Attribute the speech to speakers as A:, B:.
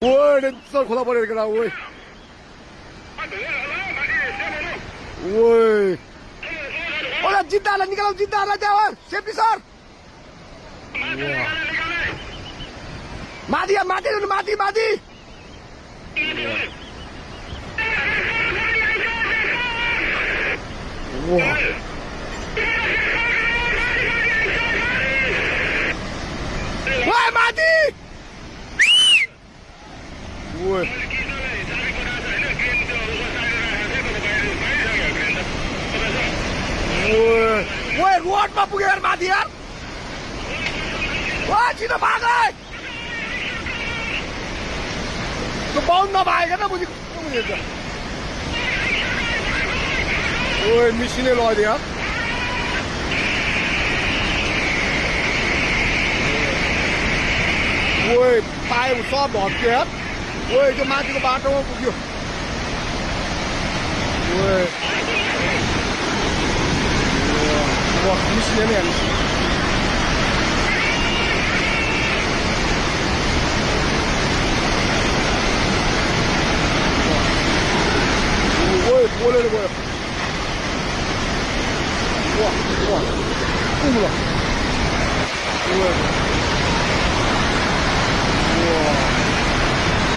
A: 喂，这这खोला परेको ला喂。喂。ओला जिद्दालाई निकालौ जिद्दालाई त्यहाँ safety sir. माथि माथि माथि माथि। ओए माथि। ओए ओए रोडमा पुग्यो यार माथि यार। ओए छिटो भाग है। त्यो बाउन्ड नभएको न बुझेको बुझेछ। ओए मिसिनै लगिदियो यार। ओए पाइप सब भत्क्यो यार। ओए त्यो माथिको बाटोमा पुग्यो। ओए मिसिनै नै हाल्नु। ओए बोलेर गयो। वाह वाह ओए वाह